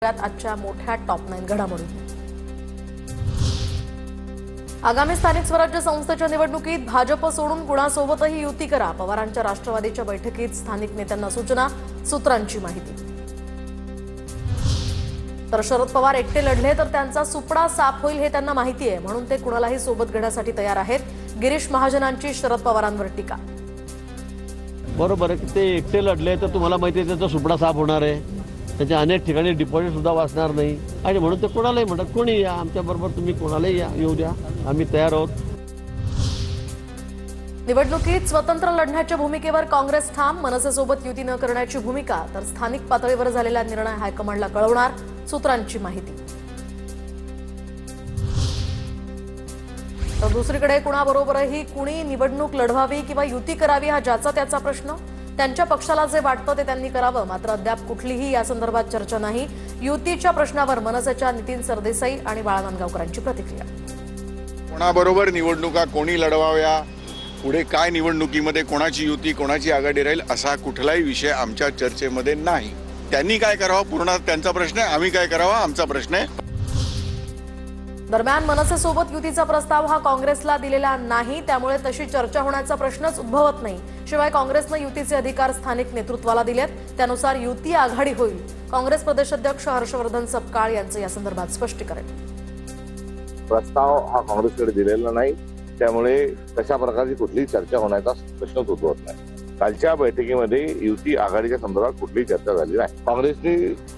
आजच्या मोठ्या टॉप 9 घडामोडी। आगामी स्थानिक स्वराज्य संस्थेच्या निवडणुकीत भाजप सोडून कुणासोबतही युती करा, पवारांच्या राष्ट्रवादीच्या बैठकीत स्थानिक नेत्यांना सूचना, सूत्रांची माहिती। तर शरद पवार एकटे लढले तर त्यांचा सुपडा साफ होईल हे त्यांना माहिती आहे, म्हणून ते कुणालाही सोबत घेण्यासाठी तयार आहेत। गिरीश महाजनांची शरद पवारांवर टीका। बरोबर आहे की ते एकटे लढले तर तुम्हाला माहिती आहे त्याचा सुपडा साफ होणार आहे, त्याच्या अनेक ठिकाणी डिपॉझिट सुद्धा वाचणार नाही आणि म्हणून ते कोणालाही म्हणतात कोणी या आमच्या बरोबर, तुम्ही कोणालाही येऊ द्या, आम्ही तयार आहोत। निवडणुकीत स्वतंत्र लढण्याच्या भूमिकेवर काँग्रेस ठाम, मनसेसोबत युती न करण्याची भूमिका, तर स्थानिक पातळीवर झालेला निर्णय हायकमांडला कळवणार, सूत्रांची माहिती। तर दुसरीकडे कुणाबरोबरही कुणी निवडणूक लढवावी किंवा युती करावी हा ज्याचा त्याचा प्रश्न, त्यांच्या पक्षाला जे वाटतं ते त्यांनी करावं, मात्र अद्याप कुठलीही या संदर्भात चर्चा नाही। युतीच्या प्रश्नावर मनसेच्या नितीन सरदेसाई आणि बाळा नांदगावकरांची प्रतिक्रिया। कोणाबरोबर निवडणुका कोणी लढवाव्या, पुढे काय निवडणुकीमध्ये कोणाची युती कोणाची आघाडी राहील असा कुठलाही विषय आमच्या चर्चेमध्ये नाही। त्यांनी काय करावं पूर्ण त्यांचा प्रश्न आहे, आम्ही काय करावं आमचा प्रश्न आहे। दरम्यान मनसेसोबत युतीचा प्रस्ताव हा काँग्रेसला दिलेला नाही, त्यामुळे तशी चर्चा होण्याचा प्रश्नच उद्भवत नाही। शिवाय काँग्रेसनं युतीचे अधिकार स्थानिक नेतृत्वाला दिलेत, त्यानुसार युती आघाडी होईल। काँग्रेस प्रदेशाध्यक्ष हर्षवर्धन सपकाळ यांचं या संदर्भात स्पष्टीकरण। प्रस्ताव हा काँग्रेसकडे दिलेला नाही, त्यामुळे तशा प्रकारची कुठलीही चर्चा होण्याचा प्रश्नच उद्भवत नाही। कालच्या बैठकीमध्ये युती आघाडीच्या संदर्भात कुठलीही चर्चा झाली नाही। काँग्रेसने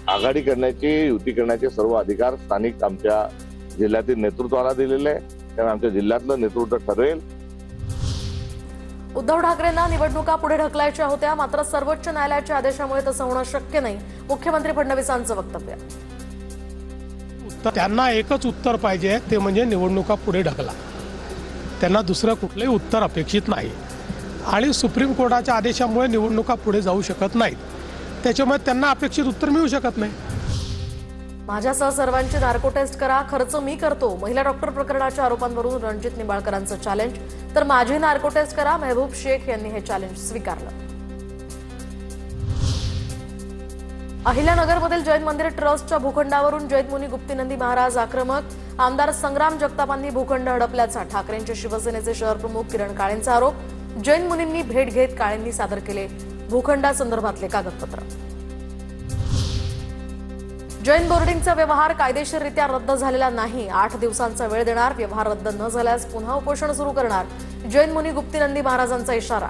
आघाडी करण्याचे, युती करण्याचे सर्व अधिकार स्थानिक आमच्या जिल्ह्यातील नेतृत्वाला दिलेले आहे, त्यामुळे आमच्या जिल्ह्यातलं नेतृत्व ठरवेल। उद्धव ठाकरेंना निवडणुका पुढे ढकलायच्या होत्या, मात्र सर्वोच्च न्यायालयाच्या आदेशामुळे तसं होणं शक्य नाही, मुख्यमंत्री फडणवीसांचं वक्तव्य। त्यांना एकच उत्तर पाहिजे, ते म्हणजे निवडणुका पुढे ढकला। त्यांना दुसरं कुठलंही उत्तर अपेक्षित नाही आणि सुप्रीम कोर्टाच्या आदेशामुळे निवडणुका पुढे जाऊ शकत नाहीत, त्याच्यामुळे त्यांना अपेक्षित उत्तर मिळू शकत नाही। माझ्यासह सर्वांची नार्को टेस्ट करा, खर्च मी करतो, महिला डॉक्टर प्रकरणाच्या आरोपांवरून रणजित निंबाळकरांचं चॅलेंज, तर माझी नार्को टेस्ट करा, महबूब शेख यांनी हे चॅलेंज स्वीकारलं। अहिल्यानगरमधील जैन मंदिर ट्रस्टच्या भूखंडावरून जैन गुप्तीनंदी महाराज आक्रमक, आमदार संग्राम जगतापांनी भूखंड हडपल्याचा ठाकरेंचे शिवसेनेचे शहर प्रमुख किरण काळेंचा आरोप। जैन मुनींनी भेट घेत काळेंनी सादर केले भूखंडासंदर्भातले कागदपत्र। जैन बोर्डिंगचा व्यवहार कायदेशीररित्या रद्द झालेला नाही, 8 दिवसांचा वेळ देणार, व्यवहार रद्द न झाल्यास पुन्हा उपोषण सुरू करणार, जैन मुनी गुप्तीनंदी महाराजांचा इशारा।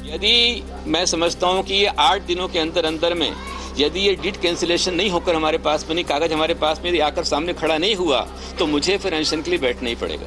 यदि मैं समझता हूं कि ये 8 दिनों के अंदर में यदि ये डीड कैंसिलेशन नहीं होकर हमारे पास में, कागज हमारे पास में आकर सामने खड़ा नहीं हुआ, तो मुझे फिर अनशन के लिए बैठना ही पड़ेगा।